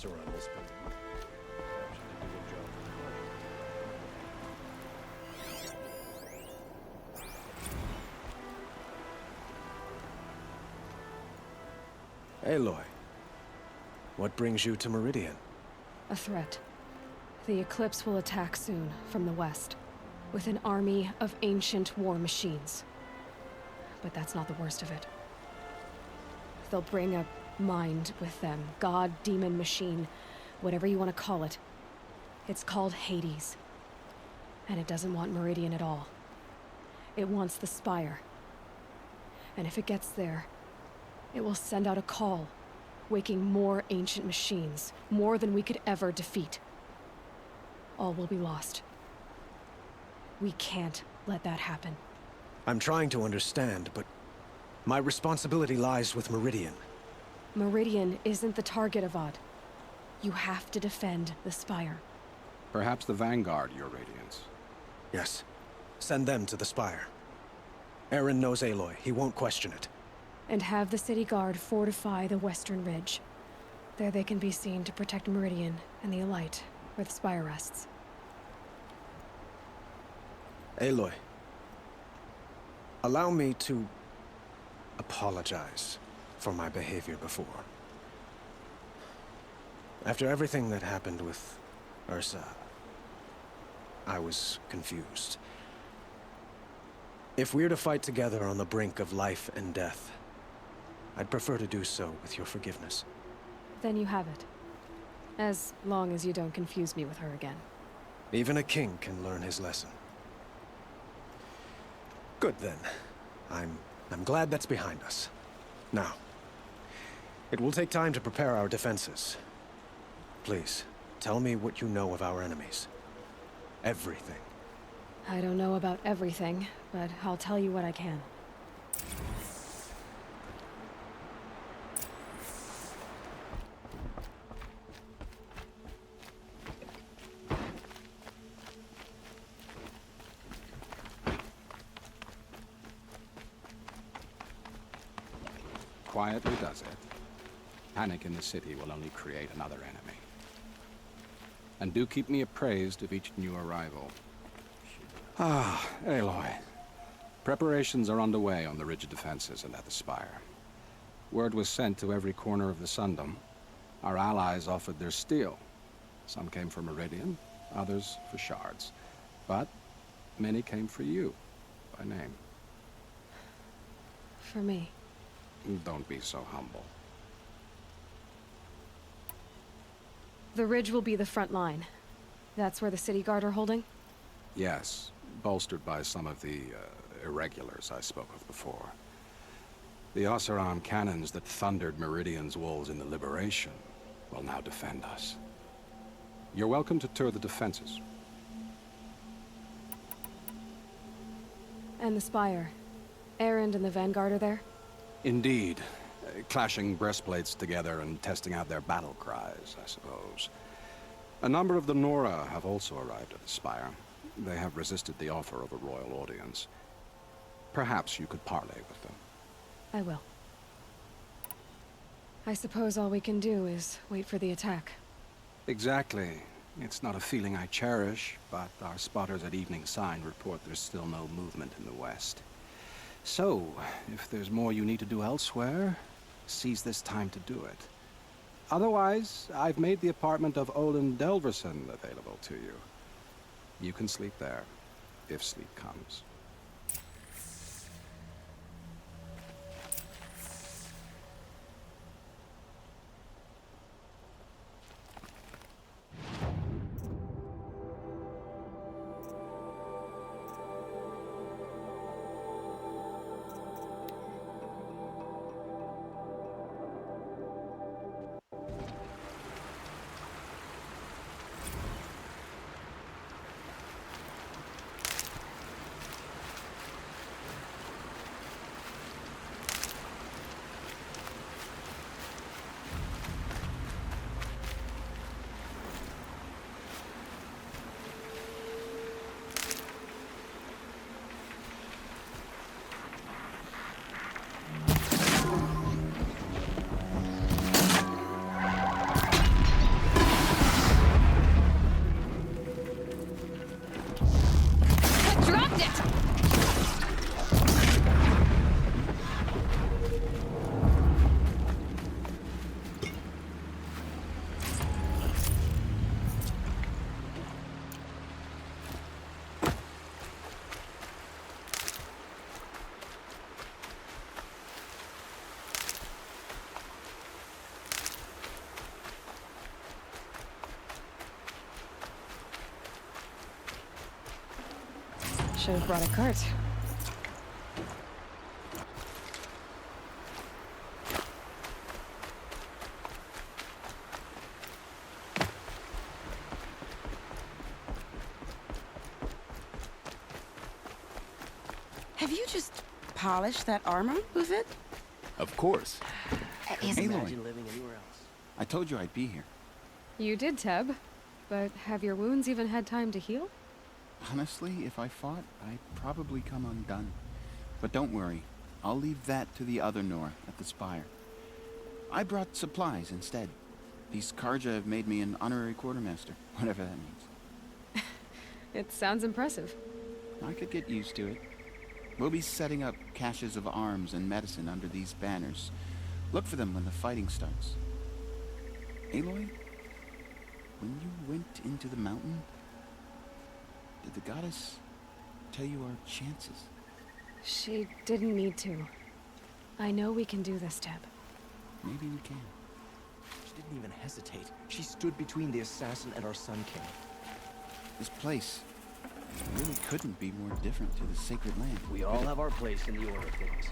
Oseram has been captured to do a job for pleasure. Aloy, what brings you to Meridian? A threat. The Eclipse will attack soon, from the west, with an army of ancient war machines. But that's not the worst of it. They'll bring a mind with them, god, demon, machine, whatever you want to call it. It's called Hades. And it doesn't want Meridian at all. It wants the Spire. And if it gets there, it will send out a call, waking more ancient machines, more than we could ever defeat. All will be lost. We can't let that happen. I'm trying to understand, but my responsibility lies with Meridian. Meridian isn't the target, Avad. You have to defend the Spire. Perhaps the Vanguard, Your Radiance. Yes. Send them to the Spire. Aaron knows Aloy. He won't question it. And have the City Guard fortify the Western Ridge. There they can be seen to protect Meridian and the Elite, where the Spire rests. Aloy, allow me to apologize for my behavior before. After everything that happened with Ursa, I was confused. If we're to fight together on the brink of life and death, I'd prefer to do so with your forgiveness. Then you have it. As long as you don't confuse me with her again. Even a king can learn his lesson. Good then. I'm glad that's behind us. Now, it will take time to prepare our defenses. Please, tell me what you know of our enemies. Everything. I don't know about everything, but I'll tell you what I can. Quietly does it. Panic in the city will only create another enemy. And do keep me appraised of each new arrival. Ah, Aloy. Preparations are underway on the ridge defenses and at the Spire. Word was sent to every corner of the Sundom. Our allies offered their steel. Some came for Meridian, others for shards. But many came for you, by name. For me. Don't be so humble. The ridge will be the front line. That's where the City Guard are holding? Yes, bolstered by some of the irregulars I spoke of before. The Oseram cannons that thundered Meridian's walls in the Liberation will now defend us. You're welcome to tour the defenses. And the Spire. Erend and the Vanguard are there? Indeed. Clashing breastplates together and testing out their battle cries, I suppose. A number of the Nora have also arrived at the Spire. They have resisted the offer of a royal audience. Perhaps you could parley with them. I will. I suppose all we can do is wait for the attack. Exactly. It's not a feeling I cherish, but our spotters at Evening Sign report there's still no movement in the west. So, if there's more you need to do elsewhere, seize this time to do it. Otherwise, I've made the apartment of Olin Delverson available to you. You can sleep there, if sleep comes. Should have brought a cart. Have you just polished that armor with it? Of course. Imagine living anywhere else. I told you I'd be here. You did, Teb. But have your wounds even had time to heal? Honestly, if I fought, I'd probably come undone. But don't worry. I'll leave that to the other Nor at the Spire. I brought supplies instead. These Karja have made me an honorary quartermaster, whatever that means. It sounds impressive. I could get used to it. We'll be setting up caches of arms and medicine under these banners. Look for them when the fighting starts. Aloy, when you went into the mountain, did the goddess tell you our chances? She didn't need to. I know we can do this, Teb. Maybe we can. She didn't even hesitate. She stood between the assassin and our Sun King. This place really couldn't be more different to the sacred land. We all have our place in the order of things.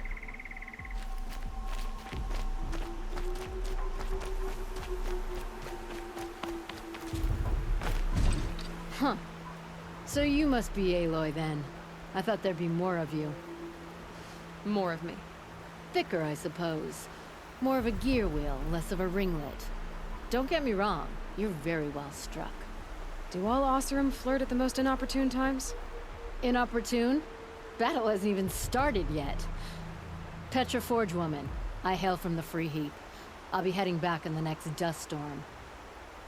Huh. So you must be Aloy then. I thought there'd be more of you. More of me. Thicker, I suppose. More of a gear wheel, less of a ringlet. Don't get me wrong, you're very well struck. Do all Oseram flirt at the most inopportune times? Inopportune? Battle hasn't even started yet. Petra Forge woman. I hail from the Free Heap. I'll be heading back in the next dust storm.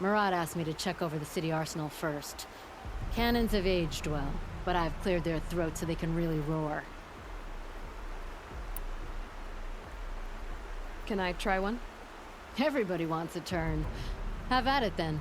Murad asked me to check over the city arsenal first. Cannons have aged well, but I've cleared their throats so they can really roar. Can I try one? Everybody wants a turn. Have at it then.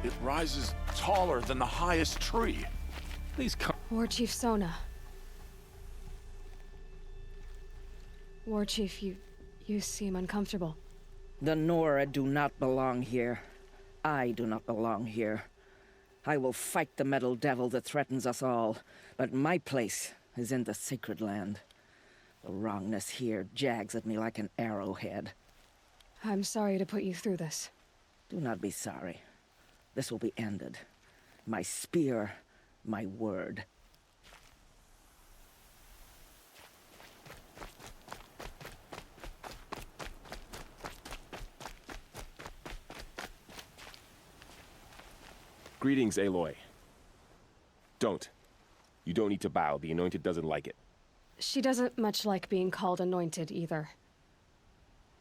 It rises taller than the highest tree. Please come. War Chief Sona. War Chief, you seem uncomfortable. The Nora do not belong here. I do not belong here. I will fight the metal devil that threatens us all, but my place is in the sacred land. The wrongness here jags at me like an arrowhead. I'm sorry to put you through this. Do not be sorry. This will be ended. My spear, my word. Greetings, Aloy. Don't. You don't need to bow. The Anointed doesn't like it. She doesn't much like being called anointed, either.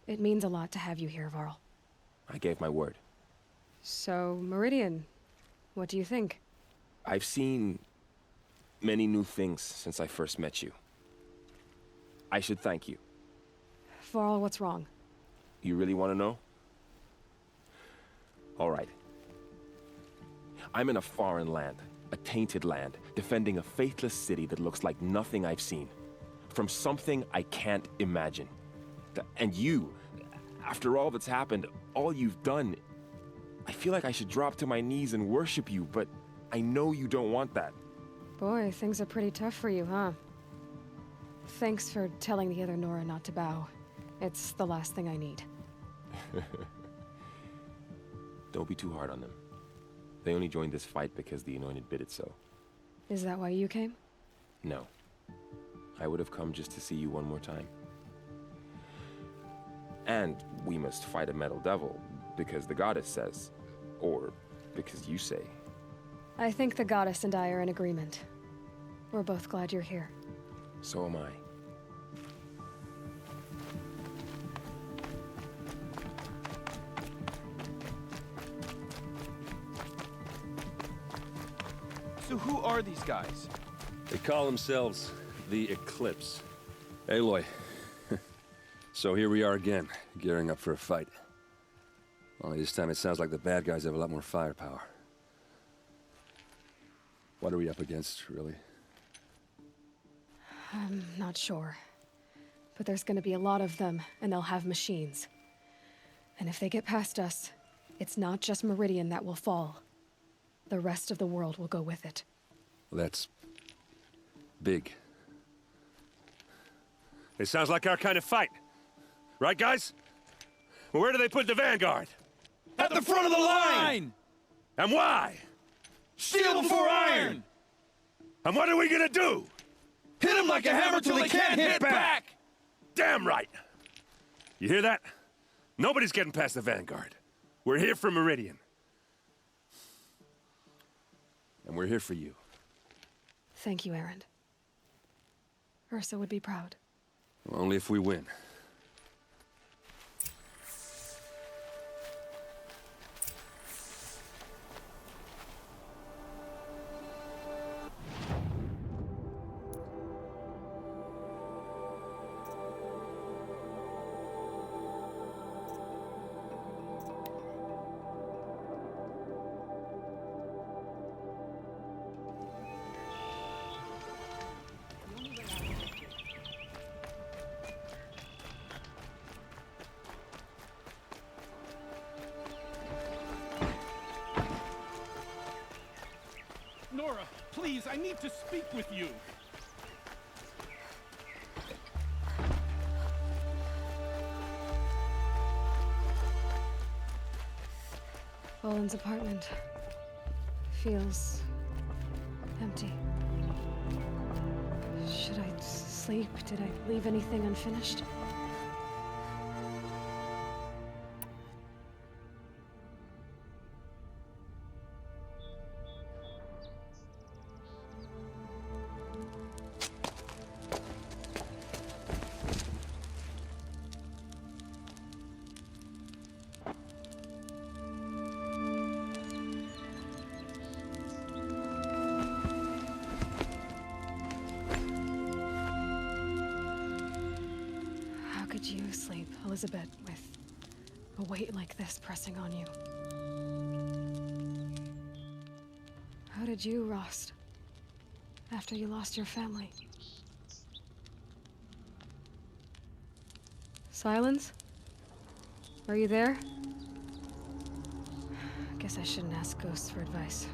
It means a lot to have you here, Varl. I gave my word. So, Meridian, what do you think? I've seen many new things since I first met you. I should thank you. Varl, what's wrong? You really want to know? All right. I'm in a foreign land, a tainted land, defending a faithless city that looks like nothing I've seen. From something I can't imagine. And you, after all that's happened, all you've done, I feel like I should drop to my knees and worship you, but I know you don't want that. Boy, things are pretty tough for you, huh? Thanks for telling the other Nora not to bow. It's the last thing I need. Don't be too hard on them. They only joined this fight because the Anointed bid it so. Is that why you came? No. I would have come just to see you one more time. And we must fight a metal devil, because the goddess says. Or because you say. I think the goddess and I are in agreement. We're both glad you're here. So am I. So who are these guys? They call themselves the Eclipse. Aloy. So here we are again, gearing up for a fight. Only this time it sounds like the bad guys have a lot more firepower. What are we up against, really? I'm not sure. But there's gonna be a lot of them, and they'll have machines. And if they get past us, it's not just Meridian that will fall. The rest of the world will go with it. Well, that's big. It sounds like our kind of fight. Right, guys? Well, where do they put the Vanguard? At the front of the line! And why? Steel before iron! And what are we gonna do? Hit them like a hammer till they can't hit back! Damn right! You hear that? Nobody's getting past the Vanguard. We're here for Meridian. And we're here for you. Thank you, Erend. Ursa would be proud. Well, only if we win. Nora, please, I need to speak with you. Boland's apartment feels empty. Should I sleep? Did I leave anything unfinished? How could you sleep, Elizabeth, with a weight like this pressing on you? How did you, Rost? After you lost your family? Silence? Are you there? Guess I shouldn't ask ghosts for advice.